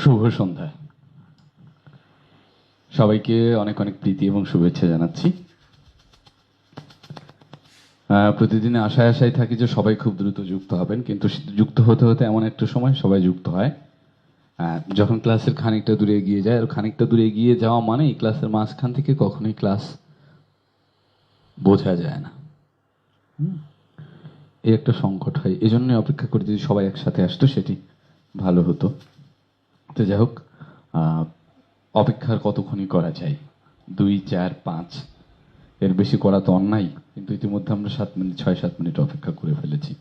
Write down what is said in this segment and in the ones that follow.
শুভ সন্ধ্যা। সবাইকে অনেক অনেক প্রীতি এবং শুভেচ্ছা জানাচ্ছি। প্রতিদিন আশায় আশায় থাকি যে সবাই খুব দ্রুত যুক্ত হবেন, কিন্তু যুক্ত হতে হতে এমন একটা সময় সবাই যুক্ত হয় যখন ক্লাসের খানিকটা দূরে এগিয়ে যায়। আর খানিকটা দূরে এগিয়ে যাওয়া মানে এই ক্লাসের মাঝখান থেকে কখনোই ক্লাস বোঝা যায় না। এই একটা সংকট হয়, এই জন্যই অপেক্ষা করি যদি সবাই একসাথে আসতো সেটি ভালো হতো। তো যাই হোক, অপেক্ষার কতক্ষণই করা যায়, 2, 4, 5 এর বেশি করা তো অন্যায়, কিন্তু ইতিমধ্যে আমরা 7 মিনিট 6-7 মিনিট অপেক্ষা করে ফেলেছি।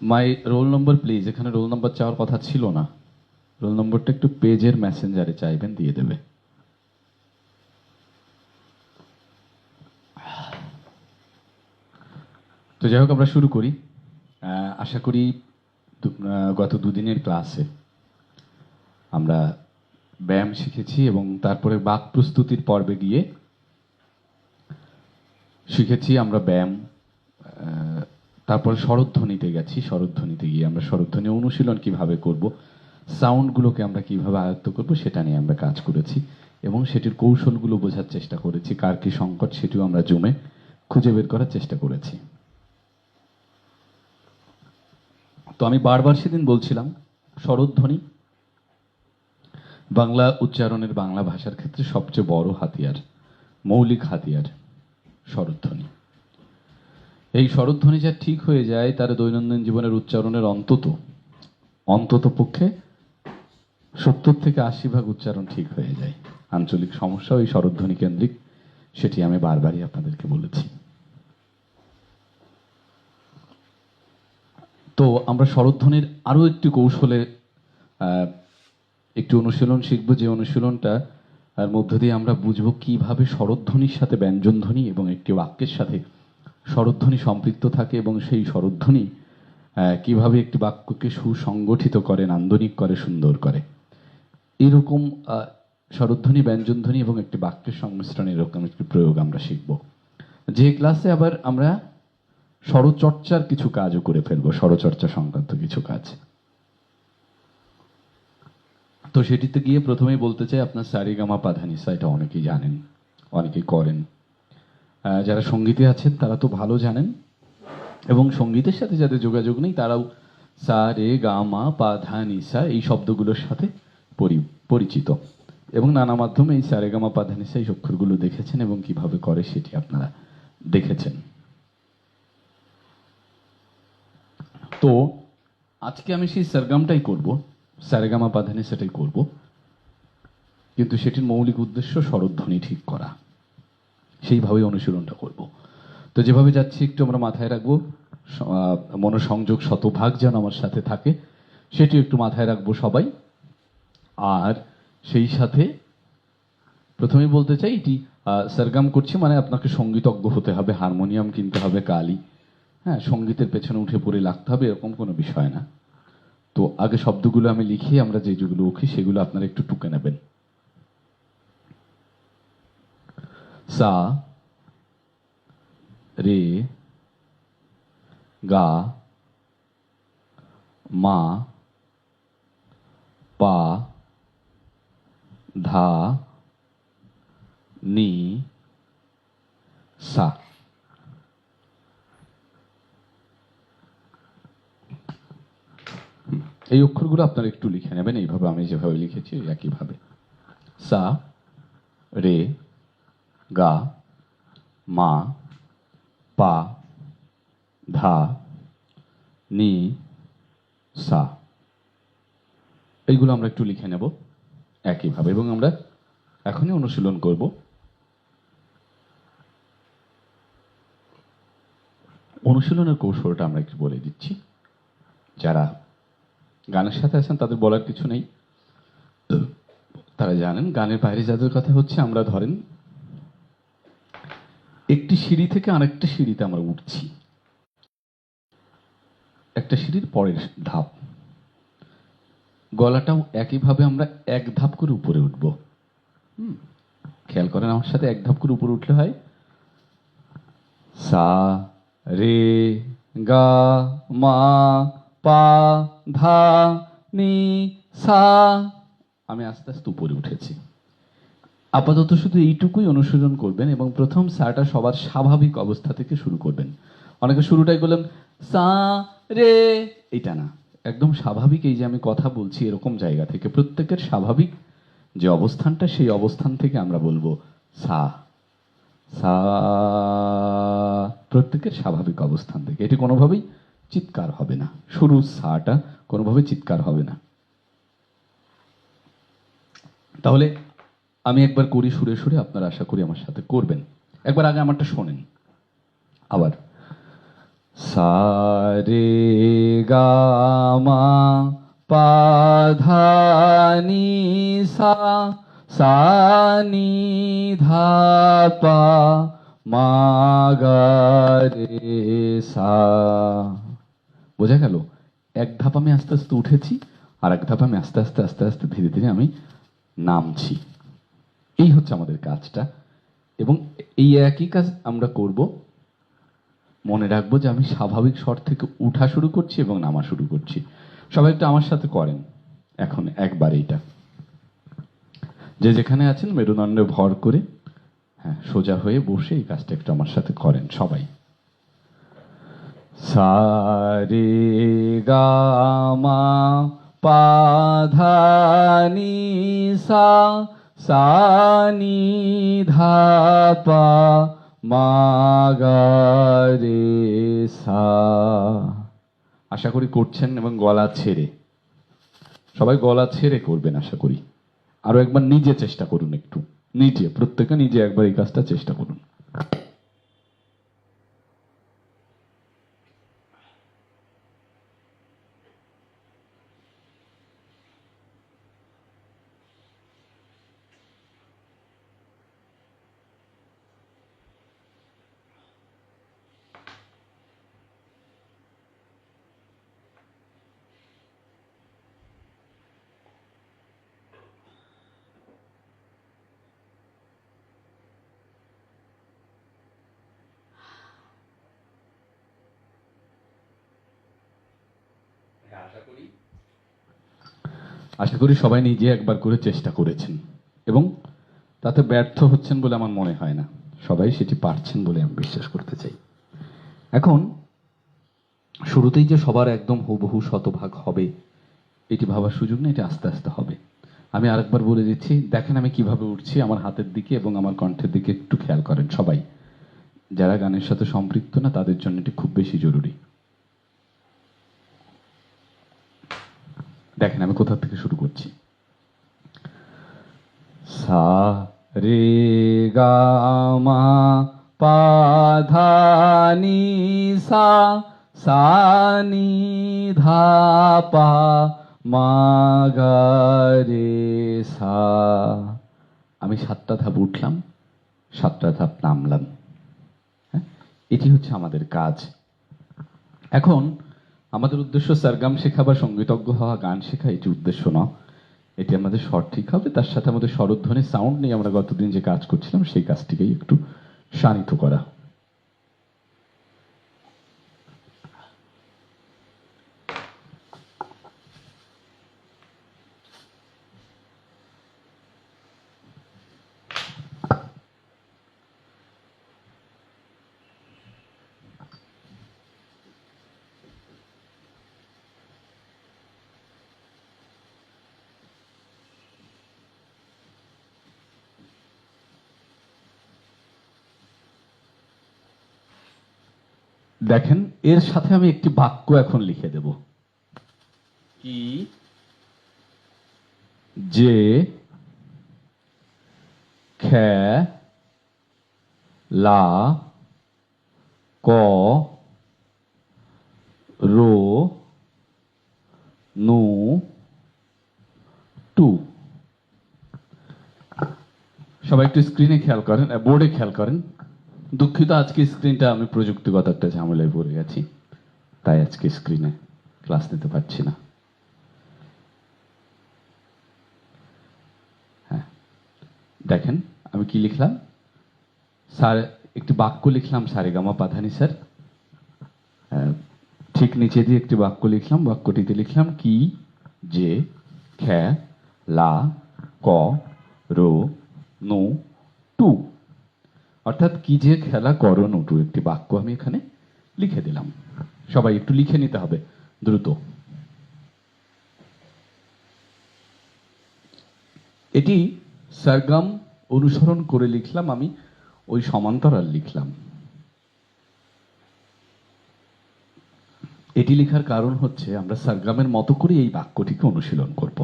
My roll number please. এখানে রোল নম্বর চাওয়ার কথা ছিল না, রোল নম্বরটা একটু পেজের মেসেঞ্জারে চাইবেন, দিয়ে দেবে। তো যাই হোক, আমরা শুরু করি। আশা করি গত দুদিনের ক্লাসে আমরা ব্যায়াম শিখেছি এবং তারপরে বাক প্রস্তুতির পর্বে গিয়ে শিখেছি আমরা ব্যায়াম। তারপরে স্বরধ্বনিতে গেছি, স্বরধ্বনিতে গিয়ে আমরা স্বরধ্বনি অনুশীলন কিভাবে করব, সাউন্ডগুলোকে আমরা কিভাবে আয়ত্ত করব সেটা নিয়ে আমরা কাজ করেছি এবং সেটির কৌশলগুলো বোঝার চেষ্টা করেছি। কার কি সংকট সেটিও আমরা জমে খুঁজে বের করার চেষ্টা করেছি। তো আমি বারবার সেদিন বলছিলাম, স্বরধ্বনি বাংলা উচ্চারণের, বাংলা ভাষার ক্ষেত্রে সবচেয়ে বড় হাতিয়ার, মৌলিক হাতিয়ার স্বরধ্বনি। এই স্বরধ্বনি যা ঠিক হয়ে যায় তার দৈনন্দিন জীবনের উচ্চারণের অন্তত পক্ষে 70 থেকে 80% উচ্চারণ ঠিক হয়ে যায়। আঞ্চলিক সমস্যা ওই স্বরধ্বনি কেন্দ্রিক, সেটি আমি বারবারই আপনাদেরকে বলেছি। তো আমরা স্বরধ্বনির আরো একটি কৌশলে একটি অনুশীলন শিখব, যে অনুশীলনটা আর মধ্য দিয়ে আমরা বুঝব কিভাবে স্বরধ্বনির সাথে ব্যঞ্জনধ্বনি এবং একটি বাক্যের সাথে স্বরধ্বনি সম্পৃক্ত থাকে এবং সেই স্বরধ্বনি কিভাবে একটি বাক্যকে সুসংগঠিত করে, নান্দনিক করে, সুন্দর করে। এরকম স্বরধ্বনি, ব্যঞ্জনধ্বনি এবং একটি বাক্যের সংমিশ্রণ, এরকম একটি প্রয়োগ আমরা শিখব। যে ক্লাসে আবার আমরা স্বরচর্চার কিছু কাজও করে ফেলবো, স্বরচর্চা সংক্রান্ত কিছু কাজ। তো সেটিতে গিয়ে প্রথমেই বলতে চাই, আপনার সারেগামা পাধানিসা এটা অনেকেই জানেন, অনেকেই করেন। যারা সঙ্গীতে আছেন তারা তো ভালো জানেন, এবং সঙ্গীতের সাথে যাদের যোগাযোগ নেই তারাও সা রে গা মা পা ধা নি সা এই শব্দগুলোর সাথে পরিচিত, এবং নানা মাধ্যমে এই সা রে গা মা পা ধা নি সা এই অক্ষরগুলো দেখেছেন এবং কিভাবে করে সেটি আপনারা দেখেছেন। তো আজকে আমি সেই সরগমটাই করব, সা রে গা মা পা ধা নি সাটাই করব, কিন্তু সেটির মৌলিক উদ্দেশ্য স্বরধ্বনি ঠিক করা। সেইভাবেই অনুশীলনটা করব। তো যেভাবে যাচ্ছি একটু আমরা মাথায় রাখবো, মনোসংযোগ শতভাগ যেন আমার সাথে থাকে, সেটি একটু মাথায় রাখবো সবাই। আর সেই সাথে প্রথমেই বলতে চাই, এটি সরগম করছি মানে আপনাকে সঙ্গীতজ্ঞ হতে হবে, হারমোনিয়াম কিনতে হবে কালি, হ্যাঁ, সঙ্গীতের পেছনে উঠে পড়ে লাগতে হবে এরকম কোনো বিষয় না। তো আগে শব্দগুলো আমি লিখি, আমরা যেগুলো উঠি সেগুলো আপনারা একটু টুকে নেবেন। সা রে গা মা পা ধা নি সা। এই অক্ষরগুলো আপনারা একটু লিখে নেবেন, এইভাবে আমি যেভাবে লিখেছি একইভাবে। সা রে গা মা পা ধা নি সা, এইগুলো আমরা একটু লিখে নেব একইভাবে, এবং আমরা এখনই অনুশীলন করব। অনুশীলনের কৌশলটা আমরা একটু বলে দিচ্ছি। যারা গানের সাথে আছেন তাদের বলার কিছু নেই, তারা জানেন। গানের বাইরে যাদের কথা হচ্ছে, আমরা ধরেন একটি সিঁড়ি থেকে আরেকটা সিঁড়িতে আমরা উঠছি, একটা সিঁড়ির পরের ধাপ, গলাটাও একইভাবে আমরা এক ধাপ করে উপরে উঠব। খেয়াল করেন আমার সাথে, এক ধাপ করে উপরে উঠলে হয় সা রে গা মা পা ধা নি সা, আমি আস্তে আস্তে উপরে উঠেছি। আপাতত শুধু এইটুকুই অনুসরণ করবেন এবং প্রথম সাটা সবার স্বাভাবিক অবস্থা থেকে শুরু করবেন। অনেকে শুরুটাই করলেন সা রে, এটা না, একদম স্বাভাবিক, এই যে আমি কথা বলছি এরকম জায়গা থেকে প্রত্যেকের স্বাভাবিক যে অবস্থানটা সেই অবস্থান থেকে আমরা বলবো সা সা, প্রত্যেকের স্বাভাবিক অবস্থান থেকে। এটি কোনোভাবেই চিৎকার হবে না, শুরু সাটা কোনোভাবেই চিৎকার হবে না। তাহলে আমি একবার করি সুরে সুরে, আপনারা আশা করি আমার সাথে করবেন। একবার আগে আমারটা শোনেন আবার। সা রে গা মা পা ধা নি সা, সা নি ধা পা মা গা রে সা। বোঝা গেল? এক ধাপ আমি আস্তে আস্তে উঠেছি, আর এক ধাপ আমি আস্তে আস্তে আস্তে আস্তে ধীরে ধীরে আমি নামছি। এই হচ্ছে আমাদের কাজটা, এবং এই একই কাজ আমরা করব। মনে রাখবো যে আমি স্বাভাবিক স্বর থেকে উঠা শুরু করছি এবং নামা শুরু করছি। সবাই একটু আমার সাথে করেন এখন একবার এইটা। যে যেখানে আছেন মেরুদণ্ডে ভর করে, হ্যাঁ, সোজা হয়ে বসে এই কাজটা একটু আমার সাথে করেন সবাই। সা রে গা মা পা ধা নি সা, সা নি ধা পা মা গা রে সা। আশা করি করছেন এবং গলা ছেড়ে, সবাই গলা ছেড়ে করবেন আশা করি। আরো একবার নিজে চেষ্টা করুন, একটু নিজে, প্রত্যেকে নিজে একবার এই কাজটা চেষ্টা করুন। আশা করি সবাই নিজে একবার করে চেষ্টা করেছেন এবং তাতে ব্যর্থ হচ্ছেন বলে আমার মনে হয় না। সবাই সেটি পারছেন বলে আমি বিশ্বাস করতে চাই। এখন শুরুতেই যে সবার একদম হুবহু শতভাগ হবে এটি ভাবার সুযোগ নেই, এটা আস্তে আস্তে হবে। আমি আরেকবার বলে দিচ্ছি, দেখেন আমি কিভাবে উঠছি, আমার হাতের দিকে এবং আমার কণ্ঠের দিকে একটু খেয়াল করেন সবাই। যারা গানের সাথে সম্পৃক্ত না তাদের জন্য এটি খুব বেশি জরুরি। দেখেন আমি কোথা থেকে শুরু করছি। সা রে গা মা পা ধা নি সা, সা নি ধা পা মা গা রে সা। আমি 7টা ধাপ উঠলাম, 7টা ধাপ নামলাম। হ্যাঁ, এটি হচ্ছে আমাদের কাজ। এখন আমাদের উদ্দেশ্য সরগম শেখা বা সঙ্গীতজ্ঞ হওয়া, গান শেখা, এটি উদ্দেশ্য না। এটি আমাদের স্বর ঠিক হবে, তার সাথে আমাদের স্বরধ্বনি সাউন্ড নিয়ে আমরা গতদিন যে কাজ করছিলাম সেই কাজটিকেই একটু শানিত করা। দেখেন এর সাথে আমি একটি বাক্য এখন লিখে দেব। কি যে খ্যা লা ক রো নু টু। সবাই একটু স্ক্রিনে খেয়াল করেন, বোর্ডে খেয়াল করেন। দুঃখিত, আজকে স্ক্রিনটা আমি প্রযুক্তিগত একটা ঝামেলায় পড়ে গেছি, তাই আজকে স্ক্রিনে ক্লাস নিতে পারছি না। হ্যাঁ, দেখেন আমি কি লিখলাম। স্যার একটি বাক্য লিখলাম, সারেগামা পাধানি স্যার। ঠিক নিচে দিয়ে একটি বাক্য লিখলাম, বাক্যটিতে লিখলাম কি যে খ্যা লা ক রো নু টু, অর্থাৎ কি যে খেলা করো নটু, একটি বাক্য আমি এখানে লিখে দিলাম। সবাই একটু লিখে নিতে হবে দ্রুত। এটি সরগম অনুসরণ করে লিখলাম আমি, ওই সমান্তরাল লিখলাম। এটি লেখার কারণ হচ্ছে আমরা সরগমের মতো করে এই বাক্যটিকে অনুশীলন করব।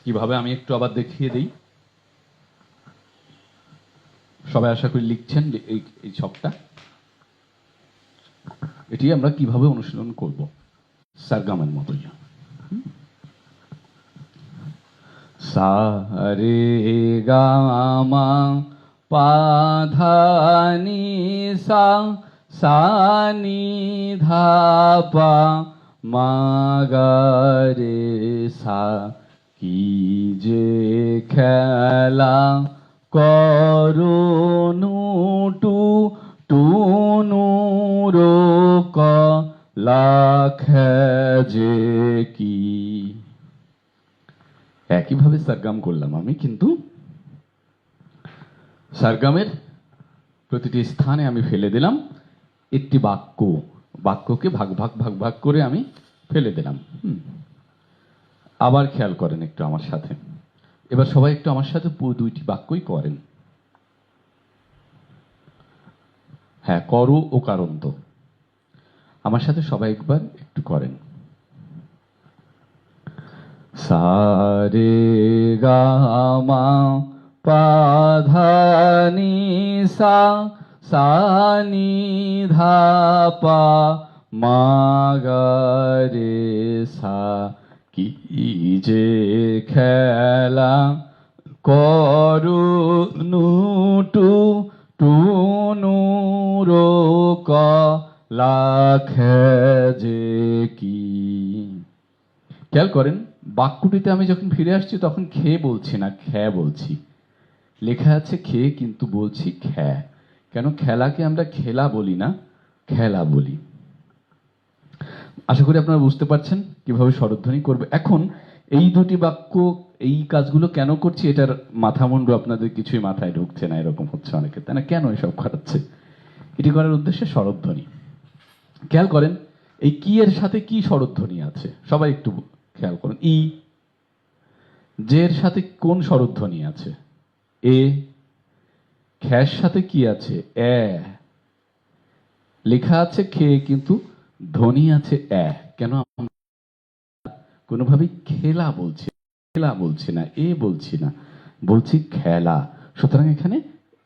কিভাবে আমি একটু আবার দেখিয়ে দিই। সবাই আশা করি লিখছেন এই ছকটা। এটি আমরা কিভাবে অনুশীলন করব সরগমের মতোই। সা রে গা মা পা ধা নি সা, সা নি ধা পা মা গা রে সা, কি যে খেলা করো টু টু নু রো ক লাখ যে কি। একইভাবে সরগম করলাম আমি, কিন্তু সরগমের প্রতিটি স্থানে আমি ফেলে দিলাম একটি বাক্য, বাক্যকে ভাগ ভাগ ভাগ ভাগ করে আমি ফেলে দিলাম। আবার খেয়াল করেন একটু আমার সাথে, এবার সবাই একটু আমার সাথে দুইটি বাক্যই করেন। হ্যাঁ, করো ও কারন্ত আমার সাথে সবাই একবার একটু করেন। সা রে গা মা পা ধা নি সা, সা নি ধা পা মা গা রে সা, কি যে খেলা করো নু টু টু নু রো ক লাখ যে কি। খেয়াল করেন বাক্যটিতে আমি যখন ফিরে আসছি তখন খে বলছি না, খ্যা বলছি। লেখা আছে খে, কিন্তু বলছি খ্যা। কেন? খেলাকে আমরা খেলা বলি না, খেলা বলি। আশা করি আপনারা বুঝতে পারছেন কিভাবে স্বরধ্বনি করবে। এখন এই দুটি বাক্য, এই কাজগুলো কেন করছি এটার মাথামুন্ডু আপনাদের কিছুই মাথায় ঢুকছে না, এরকম হচ্ছে অনেকে, তাই না? কেন এসব করাচ্ছে? এটি করার উদ্দেশ্যে স্বরধ্বনি। খেয়াল করেন এই কি এর সাথে কি স্বরধ্বনি আছে, সবাই একটু খেয়াল করুন। ই। জের সাথে কোন স্বরধ্বনি আছে? এ। খ্যার সাথে কি আছে? এ। লেখা আছে খে, কিন্তু ধ্বনি আছে এ। কেন? কোনোভাবেই খেলা বলছি, খেলা বলছি না, এ বলছি না, বলছি খেলা। সুতরাং এখানে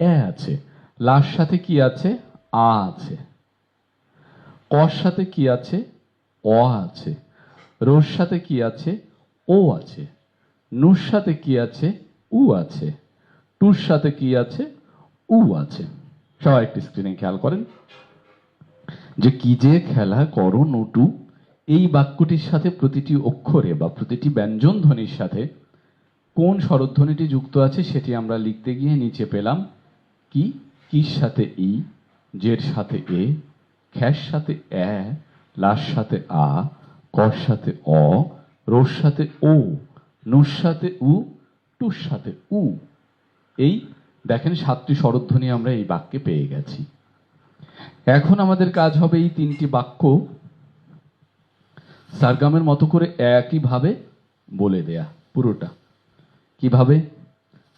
এ আছে। লার সাথে কি আছে? আ আছে। কর সাথে কি আছে? অ আছে। রোর সাথে কি আছে? ও আছে। নুর সাথে কি আছে? উ আছে। টুর সাথে কি আছে? উ আছে। সবাই একটি স্ক্রিনে খেয়াল করেন যে কি যে খেলা করো নটু, এই বাক্যটির সাথে প্রতিটি অক্ষরে বা প্রতিটি ব্যঞ্জন ধ্বনির সাথে কোন স্বরধ্বনিটি যুক্ত আছে সেটি আমরা লিখতে গিয়ে নিচে পেলাম কি, কির সাথে ই, জের সাথে এ, খ্যার সাথে এ, লার সাথে আ, কর সাথে অ, রোর সাথে ও, নুর সাথে উ, টুর সাথে উ। এই দেখেন 7টি স্বরধ্বনি আমরা এই বাক্যে পেয়ে গেছি। এখন আমাদের কাজ হবে এই 3টি বাক্য সরগমের মতো করে একইভাবে বলে দেয়া পুরোটা। কিভাবে?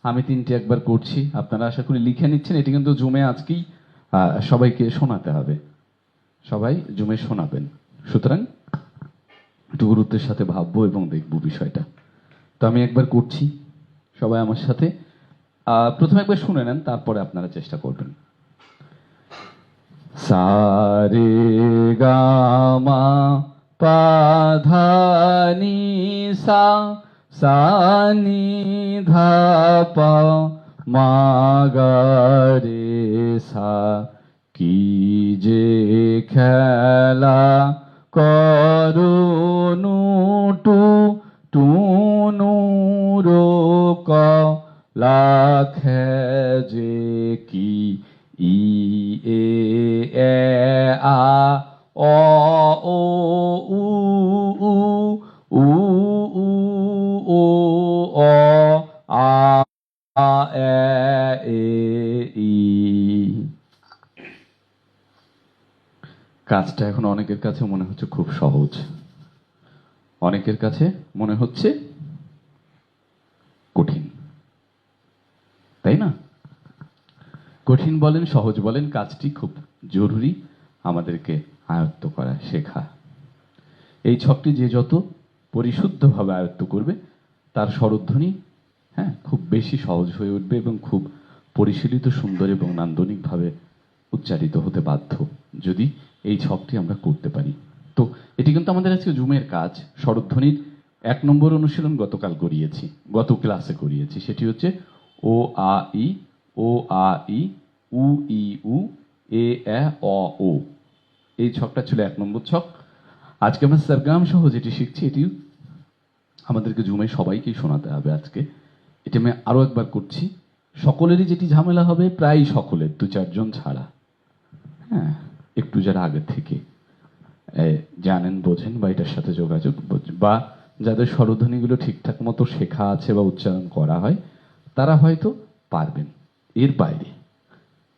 আমি 3টি একবার করছি, আপনারা আশা করি লিখে নিচ্ছেন। এটি কিন্তু জুমে আজকেই সবাইকে শোনাতে হবে, সবাই জুমে শোনাবেন। সুতরাং একটু গুরুত্বের সাথে ভাববো এবং দেখবো বিষয়টা। তো আমি একবার করছি, সবাই আমার সাথে প্রথমে একবার শুনে নেন, তারপরে আপনারা চেষ্টা করবেন। সা রে গা মা পা ধা নি সা, সা নি ধা পা মা গা রে সা, কি যে খেলা করো টু টু নু রো ক লাখ যে কি। ই এ এ আ অ ও ও উ উ উ উ ও অ আ আ এ এ ই। কাজটা এখন অনেকের কাছে মনে হচ্ছে খুব সহজ, অনেকের কাছে মনে হচ্ছে কঠিন, তাই না? কঠিন বলেন সহজ বলেন, কাজটি খুব জরুরি আমাদেরকে আয়ত্ত করা, শেখা। এই ছকটি যে যত পরিশুদ্ধভাবে আয়ত্ত করবে তার স্বরধ্বনি খুব বেশি সহজ হয়ে উঠবে এবং খুব পরিশীলিত, সুন্দর এবং নান্দনিকভাবে উচ্চারিত হতে বাধ্য, যদি এই ছকটি আমরা করতে পারি। তো এটি কিন্তু আমাদের আজকে জুমের কাজ। স্বরধ্বনির 1 নম্বর অনুশীলন গতকাল করিয়েছি, গত ক্লাসে করিয়েছি। সেটি হচ্ছে ও আ ই, ও আ ই, উ ই উ, এ এ অ ও। এই ছকটা ছিল 1 নম্বর ছক। আজকে আমরা সরগম সহ যেটি শিখছি, এটি আমাদেরকে জুমে সবাইকেই শোনাতে হবে আজকে। এটা আমি আরো একবার করছি। সকলেরই যেটি ঝামেলা হবে, প্রায় সকলের, 2-4 জন ছাড়া, একটু যারা আগে থেকে জানেন, বোঝেন বা এটার সাথে যোগাযোগ, বা যাদের স্বরধ্বনিগুলো ঠিকঠাক মতো শেখা আছে বা উচ্চারণ করা হয়, তারা হয়তো পারবেন। এর বাইরে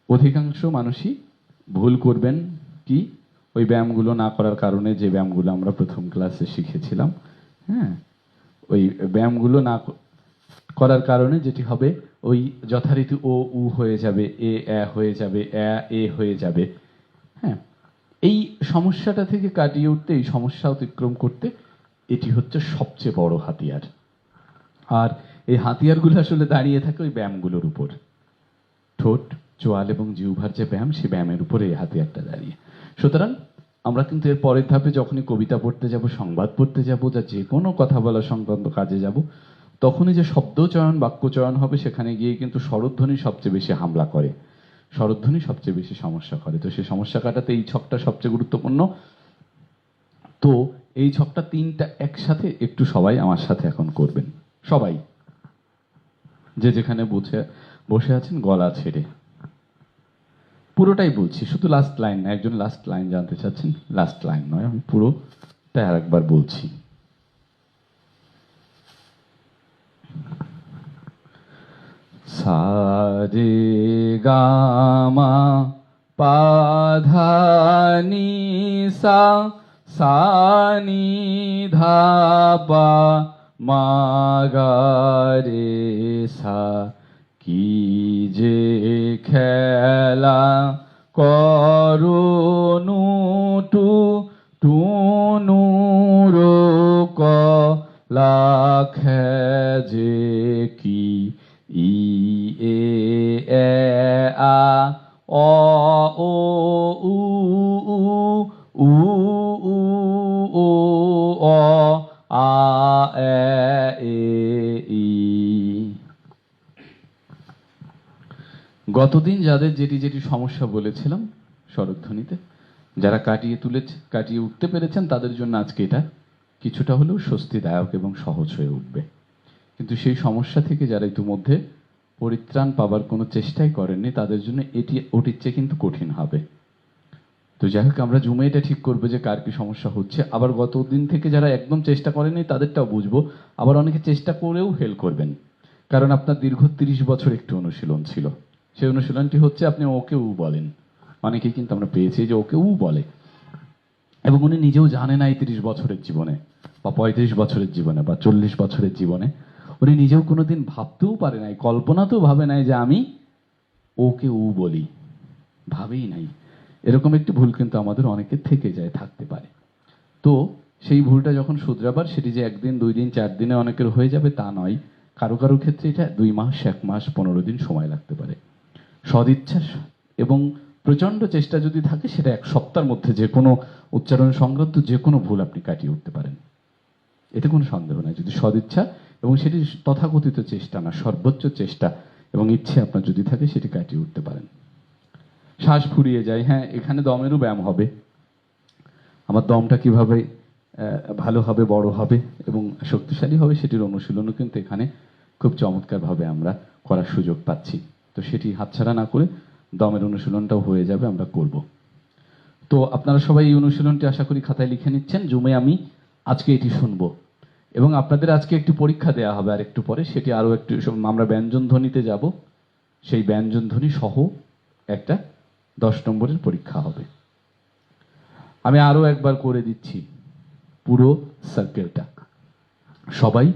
অধিকাংশ মানুষই ভুল করবেন। কি? ওই ব্যায়ামগুলো না করার কারণে, যে ব্যায়ামগুলো আমরা প্রথম ক্লাসে শিখেছিলাম, ওই ব্যায়ামগুলো না করার কারণে যেটি হবে, ওই যথারীতি ও উ হয়ে যাবে, এ হয়ে যাবে, এ হয়ে যাবে। এই সমস্যাটা থেকে কাটিয়ে উঠতে, এই সমস্যা অতিক্রম করতে, এটি হচ্ছে সবচেয়ে বড় হাতিয়ার। আর এই হাতিয়ারগুলো আসলে দাঁড়িয়ে থাকে ওই ব্যায়ামগুলোর উপর। ঠোঁট, চোয়াল এবং জিহ্বার যে ব্যায়াম, সেই ব্যায়ামের উপরে এই হাতিয়ারটা দাঁড়িয়ে। সুতরাং আমরা কিন্তু এর পরের ধাপে যখনই কবিতা পড়তে যাব, সংবাদ পড়তে যাব, যা যে কোনো কথা বলা সংক্রান্ত কাজে যাব, তখনই যে শব্দচয়ন, বাক্যচয়ন হবে, সেখানে গিয়ে কিন্তু স্বরধ্বনি সবচেয়ে বেশি হামলা করে, স্বরধ্বনি সবচেয়ে বেশি সমস্যা করে। তো সেই সমস্যা কাটাতে এই ছকটা সবচেয়ে গুরুত্বপূর্ণ। তো এই ছকটা 3টা একসাথে একটু সবাই আমার সাথে এখন করবেন। সবাই যে যেখানে বসে আছেন, গলা ছেড়ে পুরোটাই বলছি, শুধু লাস্ট লাইন না। একজন লাস্ট লাইন জানতে চাচ্ছেন, লাস্ট লাইন নয়, আমি পুরোটা আরেকবার বলছি। সা রে গা মা পা ধা নি সা, সা নি ধা পা, মা গা রে সা। কি যে খেলা করুনু টু টুনুর কলা যে কি ই এ এ আ অ ও উ উ উ উ ও অ আ এ এ ই। গতদিন যাদের যেটি যেটি সমস্যা বলেছিলাম স্বরধ্বনিতে, যারা কাটিয়ে উঠতে পেরেছেন, তাদের জন্য আজকে এটা কিছুটা হলেও স্বস্তিদায়ক এবং সহজ হয়ে উঠবে। কিন্তু সেই সমস্যা থেকে যারা ইতিমধ্যে পরিত্রাণ পাবার কোনো চেষ্টাই করেননি, তাদের জন্য এটি ওটির চেয়ে কিন্তু কঠিন হবে। তো যাই হোক, আমরা জুমে এটা ঠিক করবো যে কার কি সমস্যা হচ্ছে। আবার গত দিন থেকে যারা একদম চেষ্টা করেনি, তাদেরটাও বুঝবো। আবার অনেকে চেষ্টা করেও ফেল করবেন, কারণ আপনার দীর্ঘ 30 বছর একটি অনুশীলন ছিল। সেই অনুশীলনটি হচ্ছে, আপনি ওকে উ বলেন। অনেকেই কিন্তু আমরা পেয়েছি যে ওকে উ বলে, এবং উনি নিজেও জানে না এই 30 বছরের জীবনে বা 35 বছরের জীবনে বা 40 বছরের জীবনে উনি নিজেও কোনোদিন ভাবতেও পারে নাই, কল্পনাতেও ভাবে নাই যে আমি ওকে উ বলি, ভাবেই নাই। এরকম একটি ভুল কিন্তু আমাদের অনেকের থেকে যায়, থাকতে পারে। তো সেই ভুলটা যখন শুধরাবার, সেটি যে 1 দিন 2 দিন 4 দিনে অনেকের হয়ে যাবে তা নয়। কারো কারো ক্ষেত্রে এটা 2 মাস, 1 মাস, 15 দিন সময় লাগতে পারে। সদিচ্ছা এবং প্রচন্ড চেষ্টা যদি থাকে, সেটা 1 সপ্তাহের মধ্যে যে কোনো উচ্চারণ সংক্রান্ত যে কোনো ভুল আপনি কাটিয়ে উঠতে পারেন, এতে কোনো সন্দেহ নাই, যদি সদিচ্ছা এবং সেটি তথাকথিত চেষ্টা না, সর্বোচ্চ চেষ্টা এবং ইচ্ছে আপনার যদি থাকে, সেটি কাটিয়ে উঠতে পারেন। শ্বাস ফুরিয়ে যায়, এখানে দমেরও ব্যায়াম হবে। আমার দমটা কিভাবে ভালো হবে, বড় হবে এবং শক্তিশালী হবে, সেটির অনুশীলনও কিন্তু এখানে খুব চমৎকারভাবে আমরা করার সুযোগ পাচ্ছি। তো সেটি হাতছাড়া না করে দমের অনুশীলনটাও হয়ে যাবে, আমরা করব। তো আপনারা সবাই এই অনুশীলনটি আশা করি খাতায় লিখে নিচ্ছেন। জুমে আমি আজকে এটি শুনবো এবং আপনাদের আজকে একটি পরীক্ষা দেওয়া হবে আর একটু পরে, সেটি আরো একটু আমরা ব্যঞ্জন ধ্বনিতে যাব, সেই ব্যঞ্জন ধ্বনি সহ একটা 10 নম্বরের পরীক্ষা হবে। আমি আরো একবার করে দিচ্ছি পুরো সার্কেলটা, সবাই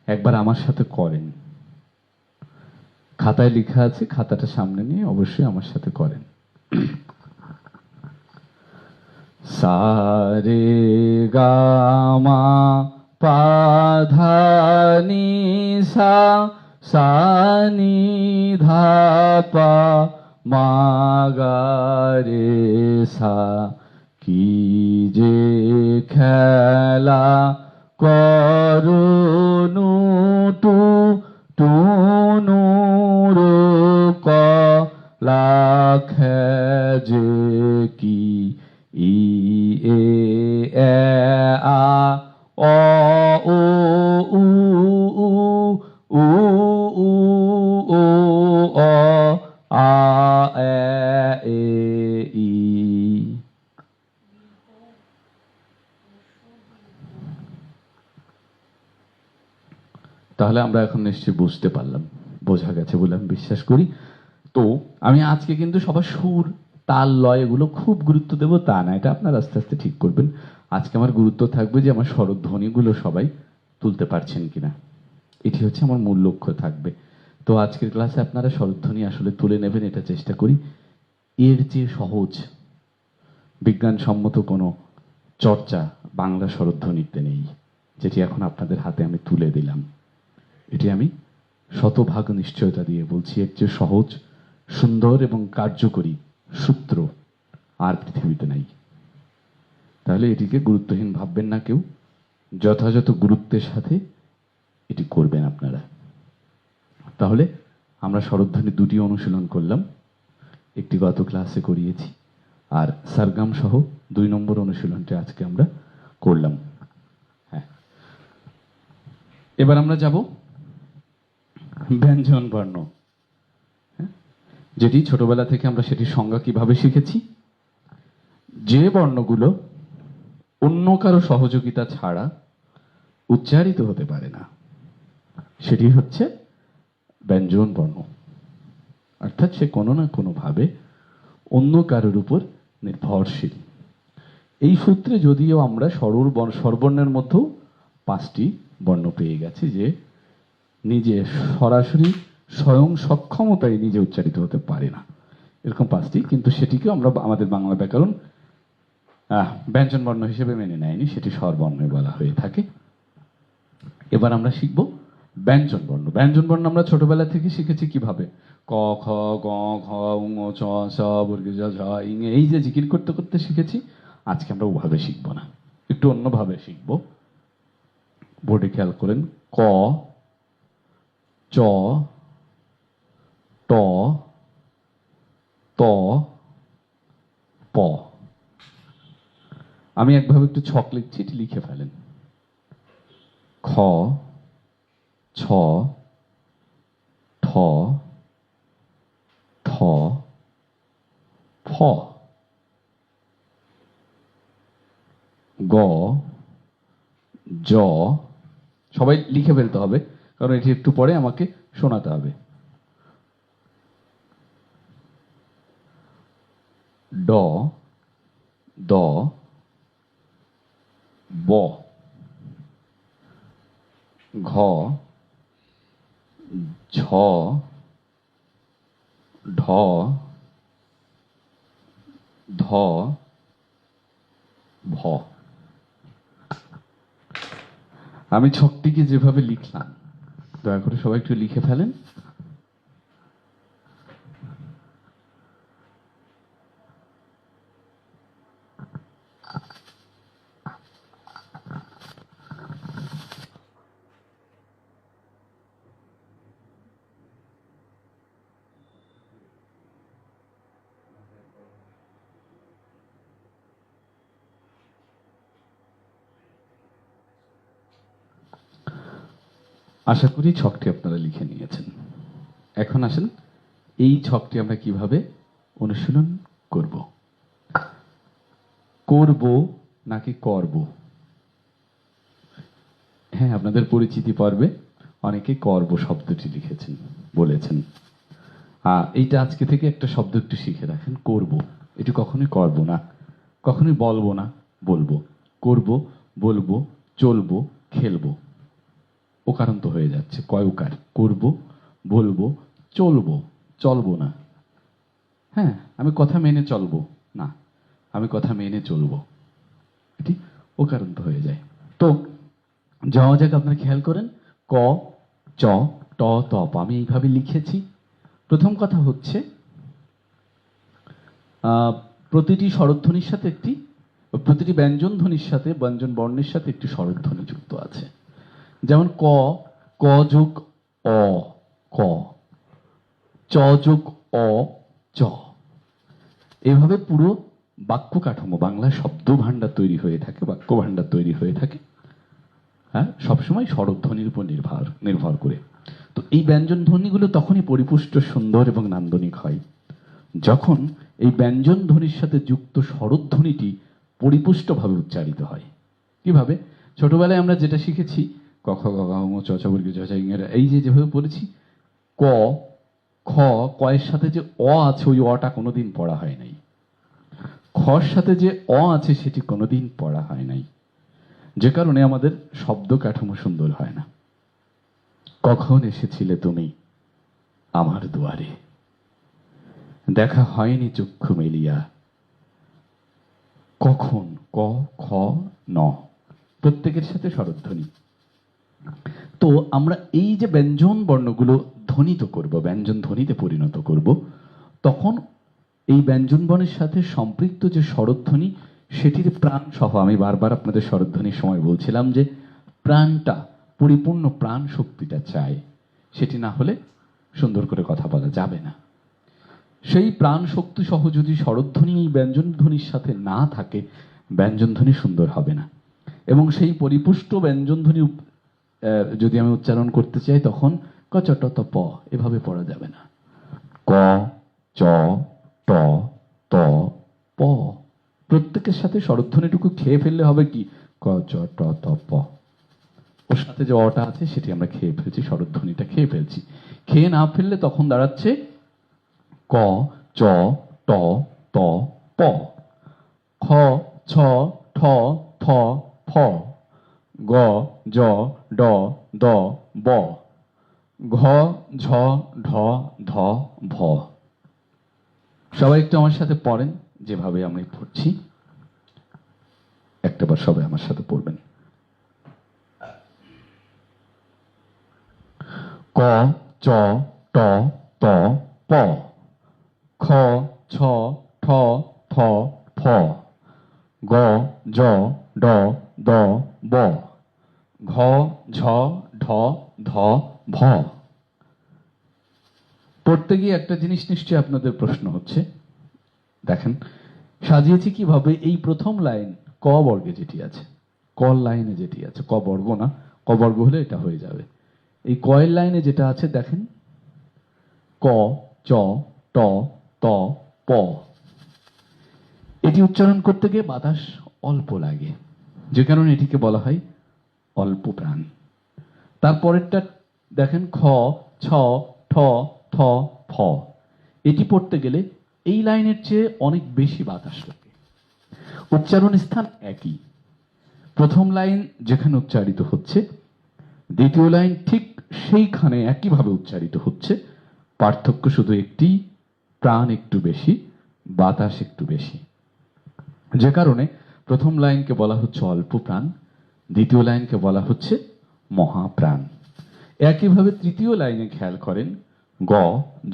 একবার আমার সাথে করেন। খাতায় লেখা আছে, খাতাটা সামনে নিয়ে অবশ্যই আমার সাথে করেন। সারে গামা পাধানি সা সানি ধাপা মাগারে সা, কি যে খেলা করুনু টু টুনুর কলা খেজে, কি ই এ এ আ অ ও উ উ উ উ ও অ আ এ এ ই। তাহলে আমরা এখন নিশ্চয়ই বুঝতে পারলাম, বোঝা গেছে বলে আমি বিশ্বাস করি। তো আমি আজকে কিন্তু সবার সুর, তাল, লয় এগুলো খুব গুরুত্ব দেবো তা না, এটা আপনারা আস্তে আস্তে ঠিক করবেন। আজকে আমার গুরুত্ব থাকবে যে আমার স্বরধ্বনিগুলো সবাই তুলতে পারছেন কিনা, এটি হচ্ছে আমার মূল লক্ষ্য থাকবে। তো আজকের ক্লাসে আপনারা স্বরধ্বনি আসলে তুলে নেবেন, এটা চেষ্টা করি। এর যে সহজ বিজ্ঞানসম্মত কোনো চর্চা বাংলা স্বরধ্বনিতে নেই, যেটি এখন আপনাদের হাতে আমি তুলে দিলাম। এটি আমি শতভাগ নিশ্চয়তা দিয়ে বলছি, এর চেয়ে সহজ, সুন্দর এবং কার্যকরী সূত্র আর পৃথিবীতে নাই। তাহলে এটিকে গুরুত্বহীন ভাববেন না কেউ, যথাযথ গুরুত্বের সাথে এটি করবেন আপনারা। তাহলে আমরা স্বরধ্বনি দুটি অনুশীলন করলাম, একটি গত ক্লাসে করিয়েছি, আর সারগাম সহ 2 নম্বর অনুশীলনটি আজকে আমরা করলাম। হ্যাঁ, এবার আমরা যাব ব্যঞ্জন বর্ণ, যেটি ছোটবেলা থেকে আমরা সেটির সংজ্ঞা কিভাবে শিখেছি। যে বর্ণগুলো অন্য কারো সহযোগিতা ছাড়া উচ্চারিত হতে পারে না, সেটি হচ্ছে ব্যঞ্জন বর্ণ। অর্থাৎ সে কোনো না কোনো ভাবে অন্য কারোর উপর নির্ভরশীল। এই সূত্রে যদিও আমরা স্বরবর্ণের মধ্যেও 5টি বর্ণ পেয়ে গেছি, যে নিজে সরাসরি স্বয়ং সক্ষমতায় নিজে উচ্চারিত হতে পারে না, এরকম 5টি, কিন্তু সেটিকেও আমরা আমাদের বাংলা ব্যাকরণ ব্যঞ্জন বর্ণ হিসেবে মেনে নেয়নি, সেটি স্বরবর্ণ বলা হয়ে থাকে। এবার আমরা শিখব ব্যঞ্জন বর্ণ। ব্যঞ্জন বর্ণ আমরা ছোটবেলা থেকে শিখেছি কিভাবে, ক খ গ ঘ উঙ চ ছ বর্গ জ ঝ ইং, এই যে জিকির করতে করতে শিখেছি। আজকে আমরা ওভাবে শিখব না, একটু অন্যভাবে শিখব। বোর্ডে খেয়াল করেন, ক চ ট ত প। আমি একভাবে একটু ছক লিখছি, এটি লিখে ফেলেন। খ ছ ঠ থ ফ, গ জ, সবাই লিখে ফেলতে হবে কারণ এটি একটু পরে আমাকে শোনাতে হবে। ড দ ব, ঘ ঝ ঢ ধ ভ। আমি ছকটিকে যেভাবে লিখলাম, দয়া করে সবাই একটু লিখে ফেলেন। আশা করি ছকটি আপনারা লিখে নিয়েছেন। এখন আসেন এই ছকটি আমরা কিভাবে অনুশীলন করব। করব নাকি করব? হ্যাঁ, আপনাদের পরিচিতি পর্বে অনেকে করব শব্দটি লিখেছেন, বলেছেন। এইটা আজকে থেকে একটা শব্দ একটু শিখে রাখেন, করব। এটি কখনোই করব না, কখনোই বলবো না, বলবো। করব, বলবো, চলবো, খেলবো। ওকারান্ত হয়ে যাচ্ছে, কয়কার। করব, বলবো, চলবো, চলবো না। হ্যাঁ, আমি কথা মেনে চলবো না, আমি কথা মেনে চলবো। এটি ওকারান্ত হয়ে যায়। তো যাওয়া যাক, আপনারা খেয়াল করেন, ক, চ, ট, ত, প। আমি এইভাবে লিখেছি। প্রথম কথা হচ্ছে, প্রতিটি স্বরধ্বনির সাথে প্রতিটি ব্যঞ্জন ধ্বনির সাথে, ব্যঞ্জন বর্ণের সাথে একটি স্বরধ্বনি যুক্ত আছে। যেমন ক, ক যোগ অ, ক। চ যোগ অ, চ। এভাবে পুরো বাক্য কাঠামো, বাংলা শব্দ ভাণ্ডার তৈরি হয়ে থাকে, বাক্য ভাণ্ডার তৈরি হয়ে থাকে, হ্যাঁ, সবসময় স্বরধ্বনির উপর নির্ভর করে। তো এই ব্যঞ্জন ধ্বনিগুলো তখনই পরিপুষ্ট, সুন্দর এবং নান্দনিক হয় যখন এই ব্যঞ্জন ধ্বনির সাথে যুক্ত স্বরধ্বনিটি পরিপুষ্টভাবে উচ্চারিত হয়। কিভাবে? ছোটবেলায় আমরা যেটা শিখেছি, ক খ গ ঘ ঙ চ ছ বর্গ চ ছ ঞ, এই যেভাবে পড়েছি, ক, খ, কয়ের সাথে যে অ আছে, ওই অটা কোনোদিন পড়া হয় নাই। খর সাথে যে অ আছে, সেটি কোনোদিন পড়া হয় নাই, যে কারণে আমাদের শব্দ কাঠামো সুন্দর হয় না। কখন এসেছিলে তুমি আমার দুয়ারে, দেখা হয়নি চক্ষু মেলিয়া। কখন, ক, খ, ন, প্রত্যেকের সাথে স্বরধ্বনি। তো আমরা এই যে ব্যঞ্জন বর্ণগুলো ধ্বনিত করব, ব্যঞ্জন ধ্বনিতে পরিণত করব, তখন এই ব্যঞ্জন বর্ণের সাথে সম্পৃক্ত যে স্বরধ্বনি, সেটির প্রাণ সহ, আমি বারবার আপনাদের স্বরধ্বনির সময় বলছিলাম যে প্রাণটা, পরিপূর্ণ প্রাণ শক্তিটা চাই, সেটি না হলে সুন্দর করে কথা বলা যাবে না। সেই প্রাণ শক্তি সহ যদি স্বরধ্বনি এই ব্যঞ্জন ধ্বনির সাথে না থাকে, ব্যঞ্জন ধ্বনি সুন্দর হবে না। এবং সেই পরিপুষ্ট ব্যঞ্জন ধ্বনি যদি আমি উচ্চারণ করতে চাই, তখন ক চ ট ত প এভাবে পড়া যাবে না। ক, চ, ট, ত, প, প্রত্যেকের সাথে স্বরধ্বনিটুকু খেয়ে ফেললে হবে কি, ক, চ, ট, ত, প। ওর সাথে যে অটা আছে সেটি আমরা খেয়ে ফেলছি, স্বরধ্বনিটা খেয়ে ফেলছি। খেয়ে না ফেললে তখন দাঁড়াচ্ছে ক, চ, ট, ত, প। খ, ছ, ঠ, থ, ফ। গ, জ, ড, দ, ব। ঘ, ঝ, ঢ, ধ, ভ। সবাই একটু আমার সাথে পড়েন, যেভাবে আমি পড়ছি একটাবার সবাই আমার সাথে পড়বেন। ক, চ, ট, ত, প। খ, ছ, ঠ, থ, ফ। গ, জ, ড, দ, ব। ঘ, ঝ, ঢ, ধ, ভ। পড়তে গিয়ে একটা জিনিস নিশ্চয়ই আপনাদের প্রশ্ন হচ্ছে, দেখেন সাজিয়েছি কিভাবে। এই প্রথম লাইন ক বর্গে যেটি আছে, ক লাইনে যেটি আছে, ক বর্গ না, ক বর্গ হলে এটা হয়ে যাবে। এই কয়ের লাইনে যেটা আছে দেখেন, ক, চ, ট, ত, প। এটি উচ্চারণ করতে গিয়ে বাতাস অল্প লাগে, যে কারণে এটিকে বলা হয় অল্প প্রাণ। তারপরেরটা দেখেন, খ, ছ, ঠ, থ, ফ। এটি পড়তে গেলে এই লাইনের চেয়ে অনেক বেশি বাতাস লাগে। উচ্চারণ স্থান একই, প্রথম লাইন যেখানে উচ্চারিত হচ্ছে, দ্বিতীয় লাইন ঠিক সেইখানে একইভাবে উচ্চারিত হচ্ছে। পার্থক্য শুধু একটি, প্রাণ একটু বেশি, বাতাস একটু বেশি। যে কারণে প্রথম লাইনকে বলা হচ্ছে অল্প প্রাণ, দ্বিতীয় লাইনকে বলা হচ্ছে মহাপ্রাণ। একইভাবে তৃতীয় লাইনে খেয়াল করেন, গ,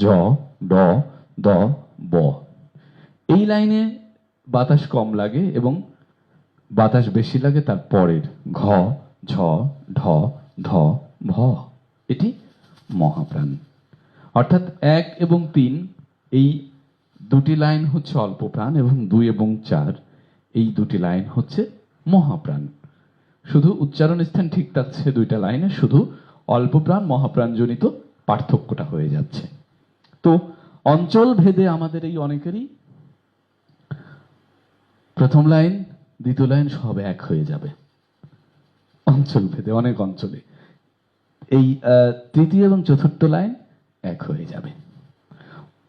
জ, ড, দ, ব। এই লাইনে বাতাস কম লাগে এবং বাতাস বেশি লাগে তার পরের ঘ, ঝ, ঢ, ধ, ভ। এটি মহাপ্রাণ। অর্থাৎ 1 এবং 3 এই দুটি লাইন হচ্ছে অল্প প্রাণ, এবং 2 এবং 4 এই দুটি লাইন হচ্ছে মহাপ্রাণ। শুধু উচ্চারণ স্থান ঠিক থাকছে দুইটা লাইনে, শুধু অল্প প্রাণ মহাপ্রাণ জনিত পার্থক্যটা হয়ে যাচ্ছে। তো অঞ্চল ভেদে আমাদের এই অনেকেরই প্রথম লাইন দ্বিতীয় লাইন সব এক হয়ে যাবে অঞ্চল ভেদে, অনেক অঞ্চলে। এই তৃতীয় এবং চতুর্থ লাইন এক হয়ে যাবে।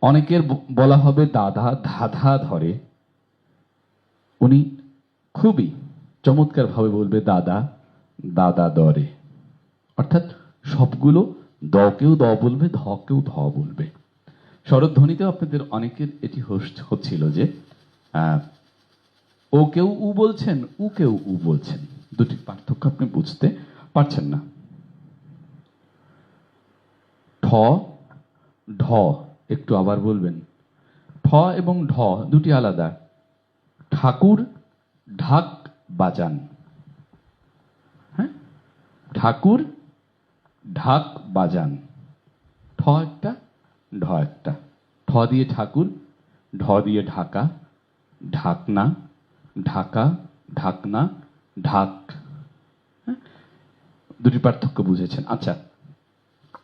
অনেকের বলা হবে দাদা ধাঁধা ধরে, উনি খুবই চমৎকার ভাবে বলবে দাদা দাদা দরে। অর্থাৎ সবগুলো দকেও দ বলবে, ধকেও ধ বলবে। স্বরধ্বনিতেও আপনাদের অনেকের এটি হচ্ছিল যে ও কেউ উ বলছেন, উ কেউ উ বলছেন, দুটির পার্থক্য আপনি বুঝতে পারছেন না। ঠ ঢ, একটু আবার বলবেন। ঠ এবং ঢ দুটি আলাদা। ঠাকুর ঢাক বাজান, হ্যাঁ, ঠাকুর ঢাক বাজান। ঠ একটা, ঢ একটা। ঠ দিয়ে ঠাকুর, ঢ দিয়ে ঢাকা, ঢাকনা, ঢাকা, ঢাকনা, ঢাক। দুটি পার্থক্য বুঝেছেন। আচ্ছা,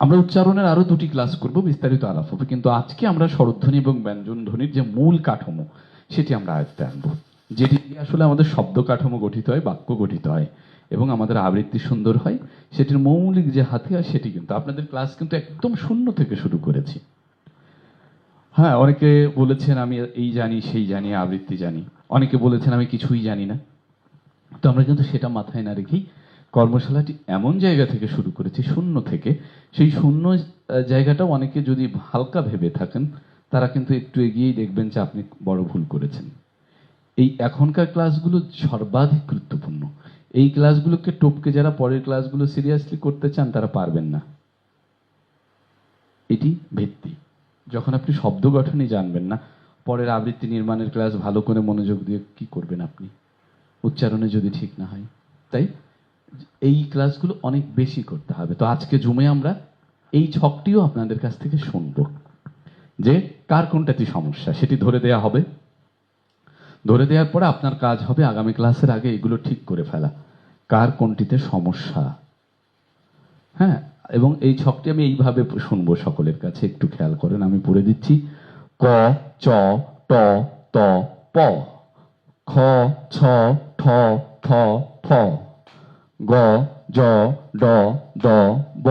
আমরা উচ্চারণের আরো দুটি ক্লাস করব, বিস্তারিত আলাপ হবে, কিন্তু আজকে আমরা স্বরধ্বনি এবং ব্যঞ্জন ধ্বনির যে মূল কাঠামো সেটি আমরা আয়ত্তে আনবো, যেটি দিয়ে আসলে আমাদের শব্দ কাঠামো গঠিত হয়, বাক্য গঠিত হয় এবং আমাদের আবৃত্তি সুন্দর হয়। সেটির মৌলিক যে হাতিয়ার সেটি কিন্তু আপনাদের ক্লাস কিন্তু একদম শূন্য থেকে শুরু করেছি। হ্যাঁ, অনেকে বলেছেন আমি এই জানি সেই জানি, আবৃত্তি জানি। অনেকে বলেছেন আমি কিছুই জানি না। তো আমরা কিন্তু সেটা মাথায় না রেখেই কর্মশালাটি এমন জায়গা থেকে শুরু করেছি, শূন্য থেকে। সেই শূন্য জায়গাটাও অনেকে যদি হালকা ভেবে থাকেন, তারা কিন্তু একটু এগিয়েই দেখবেন যে আপনি বড় ভুল করেছেন। এই এখনকার ক্লাসগুলো সর্বাধিক গুরুত্বপূর্ণ। এই ক্লাসগুলোকে টপকে যারা পরের ক্লাসগুলো সিরিয়াসলি করতে চান তারা পারবেন না। এটি ভিত্তি। যখন আপনি শব্দ গঠনই জানবেন না, পরের আবৃত্তি নির্মাণের ক্লাস ভালো করে মনোযোগ দিয়ে কি করবেন আপনি, উচ্চারণে যদি ঠিক না হয়? তাই এই ক্লাসগুলো অনেক বেশি করতে হবে। তো আজকে জুমে আমরা এই ছকটিও আপনাদের কাছ থেকে শুনব, যে কার কোনটাতে সমস্যা সেটি ধরে দেয়া হবে। ধরে দেওয়ার পরে আপনার কাজ হবে আগামী ক্লাসের আগে এগুলো ঠিক করে ফেলা, কার কোনটিতে সমস্যা। হ্যাঁ, এবং এই ছকটি আমি এইভাবে শুনবো সকলের কাছে, একটু খেয়াল করেন। আমি পড়ে দিচ্ছি। ক চ ট ত প, খ ছ ঠ ঠ ফ, গ জ ড দ ব,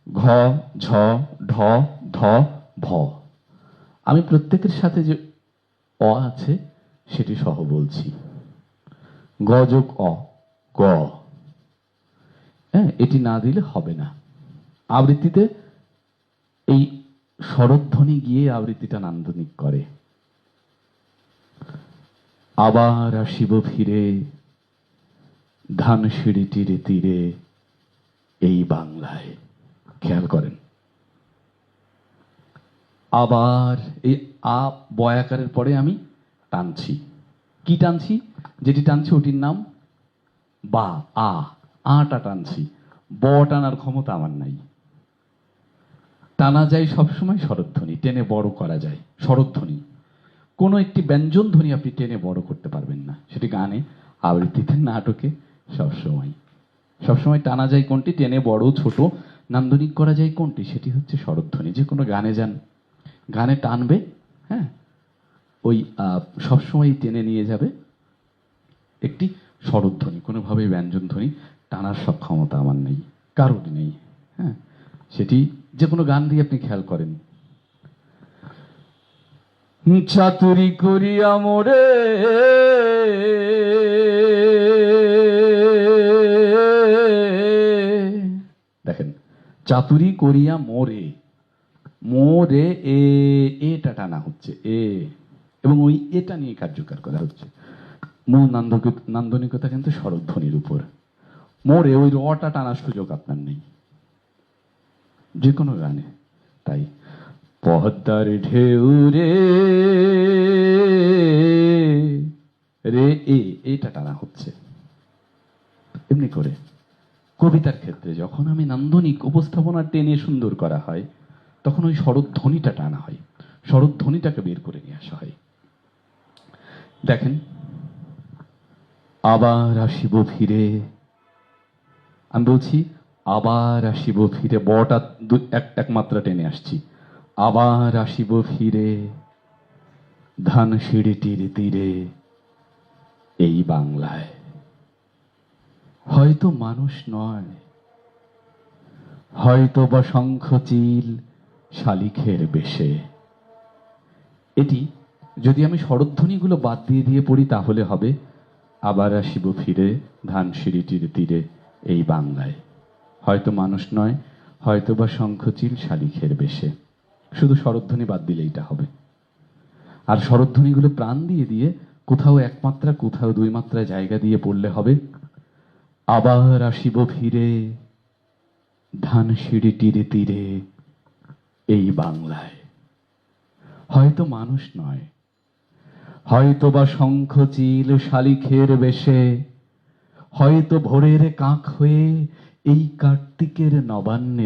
ঘ ঝ ঢ ধ ভ। আমি প্রত্যেকের সাথে যে অ আছে সেটি সহ বলছি। গ যোগ অ, গ। হ্যাঁ, এটি না দিলে হবে না। আবৃত্তিতে এই স্বরধ্বনি গিয়ে আবৃত্তিটা নান্দনিক করে। আবার আসিব ফিরে ধানসিঁড়িটির তীরে এই বাংলায়। খেয়াল করেন, আবার এই আ বয়াকারের পরে আমি টানছি। কি টানছি? যেটি টানছি ওটির নাম বা, আ। আটা টানছি, ব টানার ক্ষমতা আমার নাই। টানা যায় সবসময় স্বরধ্বনি, টেনে বড় করা যায় স্বরধ্বনি। কোনো একটি ব্যঞ্জন ধ্বনি আপনি টেনে বড় করতে পারবেন না, সেটি গানে, আবৃত্তিতে, নাটকে সবসময় সবসময় টানা যায় কোনটি, টেনে বড় ছোট নান্দনিক করা যায় কোনটি, সেটি হচ্ছে স্বরধ্বনি। যে কোনো গানে যান, গানে টানবে, হ্যাঁ, ওই সবসময় টেনে নিয়ে যাবে একটি স্বরধ্বনি। কোনোভাবেই ব্যঞ্জন ধ্বনি টানার সক্ষমতা আমার নেই, কারোর নেই। হ্যাঁ, সেটি যে কোনো গান দিয়ে আপনি খেয়াল করেন। চাতুরি করিয়া মোরে দেখেন, চাতুরি করিয়া মোরে, মোরে এটা টানা হচ্ছে, এ, এবং ওই এটা নিয়ে কার্যকর করা হচ্ছে। মূল নান্দনিকতা কিন্তু স্বরধ্বনির উপর। মোরে ওই রটা টানার সুযোগ আপনার নেই যে কোনো গানে। তাই পদ্মার ঢেউ রে রে, এটা টানা হচ্ছে। এমনি করে কবিতার ক্ষেত্রে যখন আমি নান্দনিক উপস্থাপনা টেনে সুন্দর করা হয়, তখন ওই স্বরধ্বনিটা টানা হয়, স্বরধ্বনিটাকে বের করে নিয়ে আসা হয়। দেখেন, আবার আসিব ফিরে, আমি বলছি আবার আসিব ফিরে, বটা এক মাত্রা টেনে আসছি। আবার আসিব ফিরে ধানসিঁড়িটির তীরে এই বাংলায়। হয়তো মানুষ নয়, হয়তো বা শঙ্খচিল শালিখের বেশে। এটি যদি আমি স্বরধ্বনিগুলো বাদ দিয়ে দিয়ে পড়ি তাহলে হবে আবার আসিব ফিরে ধানসিঁড়িটির তীরে এই বাংলায়। হয়তো মানুষ নয়, হয়তো বা শঙ্খচিল শালিখের বেশে। শুধু স্বরধ্বনি বাদ দিলে এটা হবে। আর স্বরধ্বনিগুলো প্রাণ দিয়ে দিয়ে কোথাও এক মাত্রা কোথাও দুই মাত্রায় জায়গা দিয়ে পড়লে হবে আবার আসিব ফিরে ধানসিঁড়িটির তীরে এই বাংলায়। হয়তো মানুষ নয়, হয়তো বা শঙ্খচিল শালিখের বেশে, হয়তো ভোরের কাক হয়ে এই কার্তিকের নবান্নে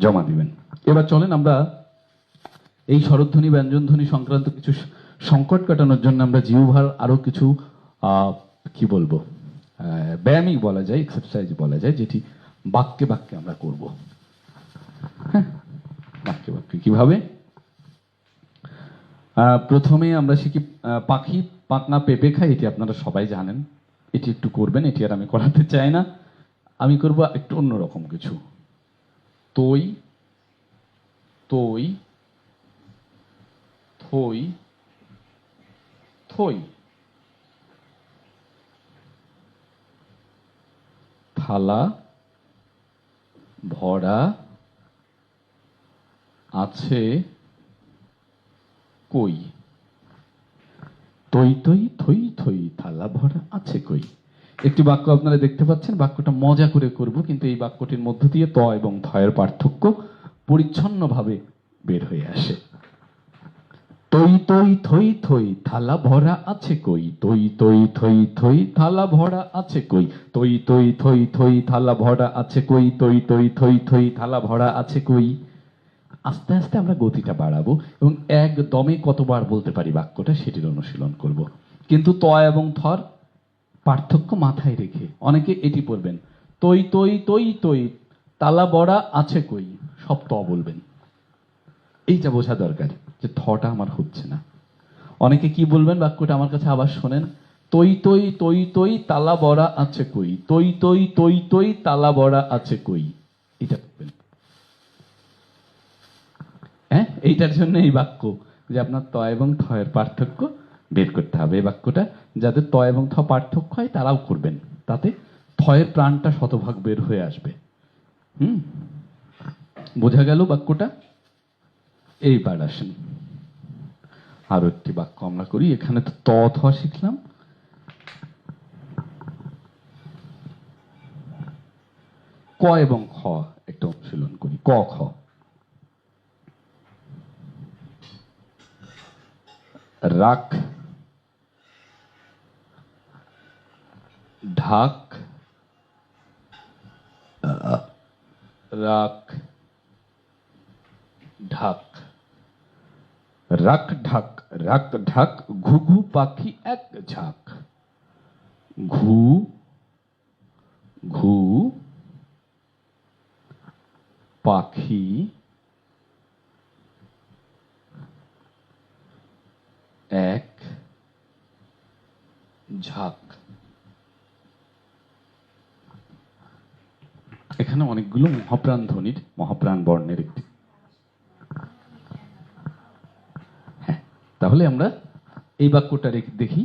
জমা দিবেন। এবার চলেন আমরা এই স্বরধ্বনি ব্যঞ্জনধ্বনি সংক্রান্ত কিছু সংকট কাটানোর জন্য আমরা জিহ্বার আরো কিছু কি বলবো ব্যায়ামই বলা যায়, এক্সারসাইজ বলা যায়, যেটি বাক্যে বাক্যে আমরা করব। হ্যাঁ, বাক্যে বাক্যে কিভাবে? প্রথমে আমরা শিখি পাখি পাকনা পেঁপে খাই, এটি আপনারা সবাই জানেন, এটি একটু করবেন, এটি আর আমি করাতে চাই না। আমি করব একটু অন্যরকম কিছু। তৈ তৈ থই থই, থালা ভরা আছে কই। তৈ তৈ থই থই, থালা ভরা আছে কই। একটি বাক্য আপনারা দেখতে পাচ্ছেন, বাক্যটা মজা করে করব, কিন্তু এই বাক্যটির মধ্য দিয়ে ত এবং থয়ের পার্থক্য পরিচ্ছন্নভাবে বের হয়ে আসে। তৈ তৈ থই থই, থালা ভরা আছে কই। তৈ তৈ থই থই, থালা ভরা আছে কই। তৈ তৈ থই থই, থালা ভরা আছে কই। তৈ তৈ থই থই, থালা ভরা আছে কই। আস্তে আস্তে আমরা গতিটা বাড়াবো এবং একদমে কতবার বলতে পারি বাক্যটা সেটির অনুশীলন করব। কিন্তু ত এবং থর পার্থক্য মাথায় রেখে অনেকে এটি পড়বেন, তৈ তৈ তৈ তৈ, তালা বড়া আছে কই। সব ত বলবেন, এইটা বোঝা দরকার যে থটা আমার হচ্ছে না। অনেকে কি বলবেন বাক্যটা আমার কাছে আবার শোনেন, তৈ তৈ তৈ তৈ, তালা বড়া আছে কই। তৈ তৈ তৈ তৈ, তালা বড়া আছে কই। এটা বলবেন। হ্যাঁ, এইটার জন্য এই বাক্য যে আপনার ত এবং থয়ের পার্থক্য বের করতে হবে। এই বাক্যটা যাদের ত এবং থ পার্থক্য হয় তারাও করবেন, তাতে থয়ের প্রাণটা শতভাগ বের হয়ে আসবে। বোঝা গেল বাক্যটা? এইবার আসেন আরো একটি বাক্য আমরা করি। এখানে তো ত থ শিখলাম, ক এবং খ একটা অনুশীলন করি। ক খ। রাখ ঢাক, রাখ ঢাক, রাখ ঢাক, রাখ ঢাক, ঘুঘু পাখি এক ঝাঁক। ঘু ঘু পাখি এক ঝাঁক। এখানে অনেকগুলো মহাপ্রাণ ধ্বনির, মহাপ্রাণ বর্ণের একটি। হ্যাঁ, তাহলে আমরা এই বাক্যটা দেখি।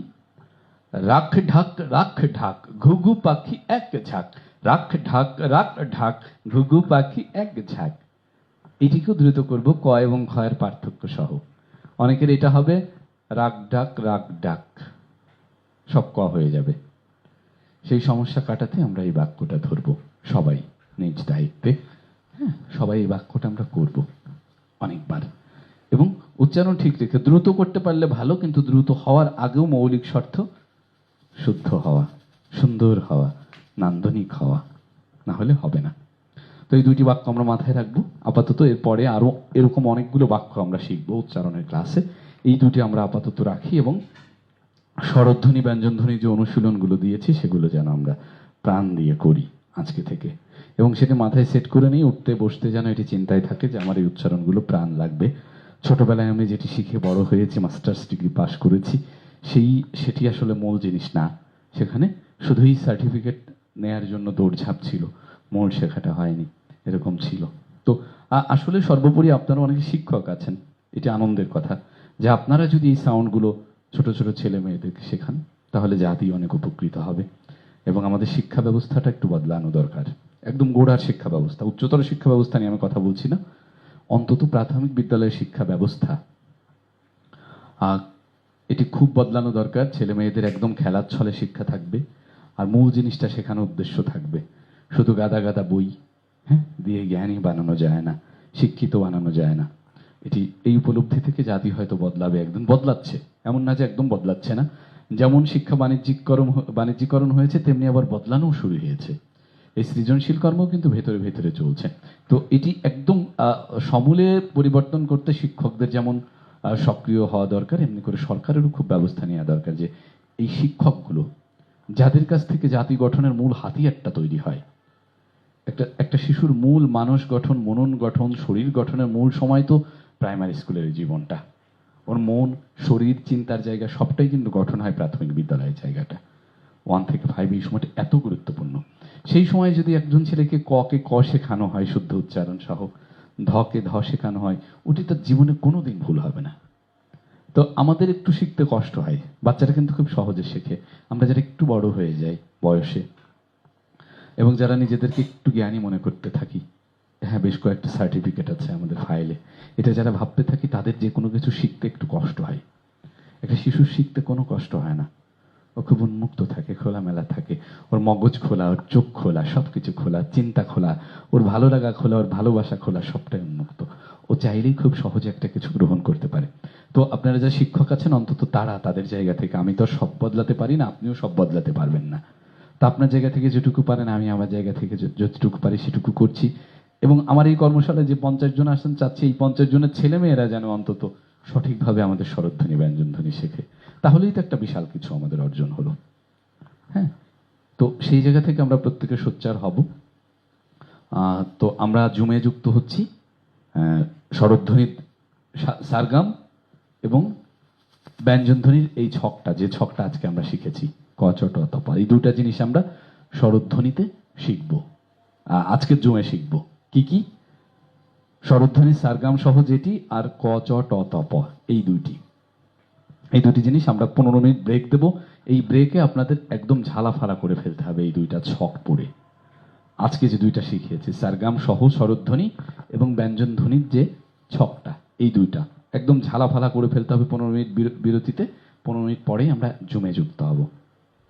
রাখ ঢাক, রাখ ঢাক, ঘুঘু পাখি এক ঝাঁক। রাখ ঢাক, রাখ ঢাক, ঘুঘু পাখি এক ঝাঁক। এটিকেও দ্রুত করব ক এবং খয়ের পার্থক্য সহ। অনেকের এটা হবে রাগ ডাক, রাগ ডাক, সব ক হয়ে যাবে। সেই সমস্যা কাটাতে আমরা এই বাক্যটা ধরব সবাই নিজ দায়িত্বে। হ্যাঁ, সবাই এই বাক্যটা আমরা করব অনেকবার এবং উচ্চারণ ঠিক রেখে। দ্রুত করতে পারলে ভালো, কিন্তু দ্রুত হওয়ার আগেও মৌলিক শর্ত শুদ্ধ হওয়া, সুন্দর হওয়া, নান্দনিক হওয়া, না হলে হবে না। তো এই দুইটি বাক্য আমরা মাথায় রাখবো আপাতত। এরপরে আরো এরকম অনেকগুলো বাক্য আমরা শিখবো উচ্চারণের ক্লাসে। এই দুটি আমরা আপাতত রাখি এবং স্বরধ্বনি ব্যঞ্জনধ্বনি যে অনুশীলনগুলো দিয়েছি সেগুলো যেন আমরা প্রাণ দিয়ে করি আজকে থেকে, এবং সেটা মাথায় সেট করে নিই। উঠতে বসতে যেন এটি চিন্তায় থাকে যে আমার এই উচ্চারণগুলো প্রাণ লাগবে। ছোটবেলায় আমি যেটি শিখে বড় হয়েছি, মাস্টার্স ডিগ্রি পাশ করেছি, সেটি আসলে মূল জিনিস না। সেখানে শুধুই সার্টিফিকেট নেয়ার জন্য দৌড়ঝাঁপ ছিল, মূল শেখাটা হয়নি, এরকম ছিল। তো আসলে সর্বোপরি আপনারা অনেকে শিক্ষক আছেন, এটি আনন্দের কথা যে আপনারা যদি এই সাউন্ডগুলো ছোট ছোট ছেলে মেয়েদেরকে শেখান তাহলে জাতি অনেক উপকৃত হবে। এবং আমাদের শিক্ষা ব্যবস্থাটা একটু বদলানো দরকার, একদম গোড়ার শিক্ষা ব্যবস্থা। উচ্চতর শিক্ষা ব্যবস্থা নিয়ে আমি কথা বলছি না, অন্তত প্রাথমিক বিদ্যালয়ের শিক্ষা ব্যবস্থা এটি খুব বদলানো দরকার। ছেলে মেয়েদের একদম খেলার ছলে শিক্ষা থাকবে, আর মূল জিনিসটা শেখানোর উদ্দেশ্য থাকবে। শুধু গাদা গাদা বই দিয়ে জ্ঞানী বানানো যায় না, শিক্ষিত বানানো যায় না। এটি এই উপলব্ধি থেকে জাতি হয়তো বদলাবে, একদম বদলাচ্ছে, এমন না যে একদম বদলাচ্ছে না। যেমন শিক্ষা বাণিজ্যিকরণ হয়েছে তেমনি আবার বদলানো শুরু হয়েছে। এই সৃজনশীল কর্ম কিন্তু ভেতরে ভেতরে চলছে। তো এটি একদম সমূলে পরিবর্তন করতে শিক্ষকদের যেমন সক্রিয় হওয়া দরকার, এমনি করে সরকারেরও খুব ব্যবস্থা নেওয়া দরকার যে এই শিক্ষকগুলো যাদের কাছ থেকে জাতি গঠনের মূল হাতিয়ারটা তৈরি হয়, একটা শিশুর মূল মানস গঠন, মনন গঠন, শরীর গঠনের মূল সময় তো প্রাইমারি স্কুলের এই জীবনটা। ওর মন, শরীর, চিন্তার জায়গা সবটাই কিন্তু গঠন হয় প্রাথমিক বিদ্যালয়ের জায়গাটা। 1 থেকে 5 এই সময়টা এত গুরুত্বপূর্ণ। সেই সময় যদি একজন ছেলেকে ক কে ক শেখানো হয় শুদ্ধ উচ্চারণ সহ, ধ কে ধ শেখানো হয়, ওটি তার জীবনে কোনোদিন ভুল হবে না। তো আমাদের একটু শিখতে কষ্ট হয়, বাচ্চারা কিন্তু খুব সহজে শেখে। আমরা যারা একটু বড় হয়ে যাই বয়সে এবং যারা নিজেদেরকে একটু জ্ঞানী মনে করতে থাকি, হ্যাঁ বেশ কয়েকটা সার্টিফিকেট আছে আমাদের ফাইলে, এটা যারা ভাবতে থাকি তাদের যে কোনো কিছু শিখতে একটু কষ্ট হয়। একটা শিশুর শিখতে কোনো কষ্ট হয় না, ও খুব উন্মুক্ত থাকে, খোলামেলা থাকে, ওর মগজ খোলা, ওর চোখ খোলা, সবকিছু খোলা, চিন্তা খোলা, ওর ভালো লাগা খোলা, ওর ভালোবাসা খোলা, সবটাই উন্মুক্ত। ও চাইলেই খুব সহজে একটা কিছু গ্রহণ করতে পারে। তো আপনারা যারা শিক্ষক আছেন অন্তত তারা তাদের জায়গা থেকে, আমি তো সব বদলাতে পারি না, আপনিও সব বদলাতে পারবেন না, তা আপনার জায়গা থেকে যেটুকু পারেন, আমি আমার জায়গা থেকে যতটুকু পারি সেটুকু করছি। এবং আমার এই কর্মশালায় যে 50 জন আসেন, চাচ্ছি এই 50 জনের ছেলে মেয়েরা যেন অন্তত সঠিকভাবে আমাদের স্বরধ্বনি ব্যঞ্জনধ্বনি শেখে, তাহলেই তো একটা বিশাল কিছু আমাদের অর্জন হলো। হ্যাঁ, তো সেই জায়গা থেকে আমরা প্রত্যেকে সোচ্চার হব। তো আমরা জুমে যুক্ত হচ্ছি স্বরধ্বনির সারগাম এবং ব্যঞ্জনধ্বনির এই ছকটা, যে ছকটা আজকে আমরা শিখেছি ক চ ট ত প, এই দুটা জিনিস আমরা স্বরধ্বনিতে শিখব, আজকের জুমে শিখব। কি কি? স্বরধ্বনির সারগাম সহ যেটি, আর ক চ ট ত প, এই দুটি জিনিস আমরা 15 মিনিট ব্রেক দেব। এই ব্রেকে আপনাদের একদম ঝালাফালা করে ফেলতে হবে এই দুইটা ছক পড়ে। আজকে যে দুইটা শিখিয়েছি, সারগাম সহ স্বরধ্বনি এবং ব্যঞ্জনধ্বনির যে ছকটা, এই দুইটা একদম ঝালাফালা করে ফেলতে হবে 15 মিনিট বিরতিতে। 15 মিনিট পরেই আমরা জুমে যুক্ত হব।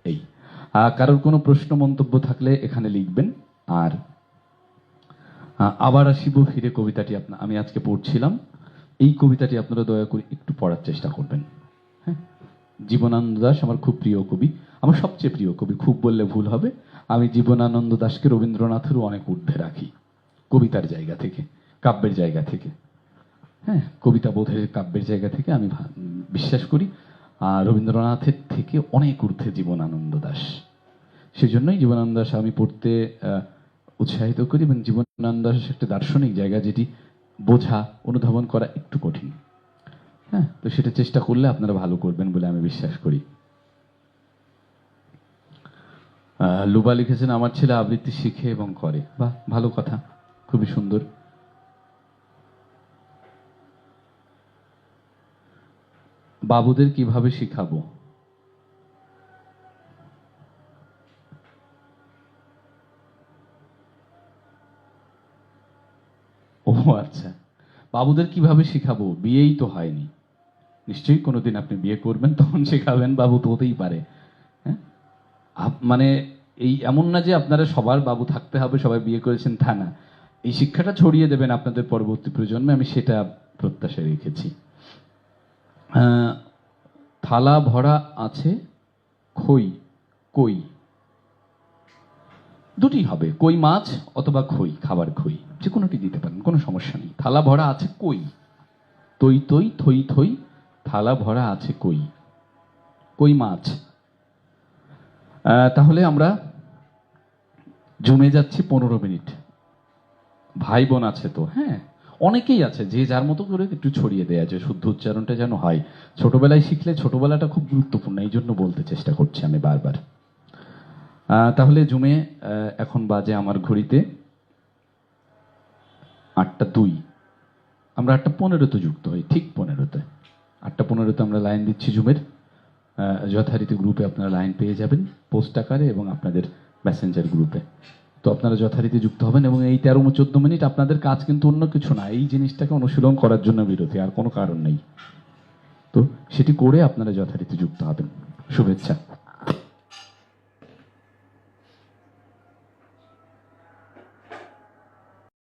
এই কারোর কোনো প্রশ্ন মন্তব্য থাকলে এখানে লিখবেন। আর আবার আসিব ফিরে কবিতাটি আমি আজকে পড়ছিলাম, এই কবিতাটি আপনারা দয়া করে একটু পড়ার চেষ্টা করবেন। হ্যাঁ, জীবনানন্দ দাশ আমার খুব প্রিয় কবি, আমার সবচেয়ে প্রিয় কবি, খুব বললে ভুল হবে। আমি জীবনানন্দ দাশকে রবীন্দ্রনাথেরও অনেক ঊর্ধ্বে রাখি, কবিতার জায়গা থেকে, কাব্যের জায়গা থেকে। হ্যাঁ, কবিতা বোধের কাব্যের জায়গা থেকে আমি বিশ্বাস করি রবীন্দ্রনাথের থেকে অনেক ঊর্ধ্বে জীবনানন্দ দাশ। সেজন্যই জীবনানন্দ দাশ আমি পড়তে উৎসাহিত করি, এবং জীবনানন্দ দাস একটা দার্শনিক জায়গা যেটি বোঝা, অনুধাবন করা একটু কঠিন। হ্যাঁ, তো সেটা চেষ্টা করলে আপনারা ভালো করবেন বলে আমি বিশ্বাস করি। লুবা লিখেছেন, আমার ছেলে আবৃত্তি শিখে এবং করে। বাহ, ভালো কথা, খুবই সুন্দর। বাবুদের কিভাবে শিখাবো? ও আচ্ছা, বাবুদের কিভাবে শিখাবো? বিয়েই তো হয়নি, নিশ্চয়ই কোনোদিন আপনি বিয়ে করবেন, তখন শেখাবেন। বাবু তো হতেই পারে। হ্যাঁ, মানে এই এমন না যে আপনারা সবার বাবু থাকতে হবে, সবাই বিয়ে করেছেন, তা না। এই শিক্ষাটা ছড়িয়ে দেবেন আপনাদের পরবর্তী প্রজন্মে, আমি সেটা প্রত্যাশা রেখেছি। থালা ভরা আছে খই, কই, দুটি হবে, কই মাছ অথবা খই, খাবার খই, যে কোনোটি দিতে পারেন, কোনো সমস্যা নেই। থালা ভরা আছে কই, তৈ তৈ থই থই, থালা ভরা আছে কই, কই মাছ। তাহলে আমরা জমে যাচ্ছি 15 মিনিট। ভাই বোন আছে তো, হ্যাঁ অনেকেই আছে, যে যার মতো করে একটু ছড়িয়ে দেয়া যায়, শুদ্ধ উচ্চারণটা যেন হয়। ছোটবেলায় শিখলে, ছোটবেলাটা খুব গুরুত্বপূর্ণ, এই জন্য বলতে চেষ্টা করছি আমি বারবার। তাহলে জুমে এখন বাজে আমার ঘড়িতে 8টা 2, আমরা 8টা 15তে যুক্ত হই, ঠিক 15তে। 8টা 15তে আমরা লাইন দিচ্ছি জুমের। যথারীতি গ্রুপে আপনারা লাইন পেয়ে যাবেন, পোস্ট আকারে এবং আপনাদের মেসেঞ্জার গ্রুপে। তো আপনারা যথারীতি যুক্ত হবেন, এবং এই 13-14 মিনিট আপনাদের কাজ কিন্তু অন্য কিছু না, এই জিনিসটাকে অনুশীলন করার জন্য বিরতি, আর কোনো কারণ নেই। তো সেটি করে আপনারা যথারীতি যুক্ত হবেন। শুভেচ্ছা।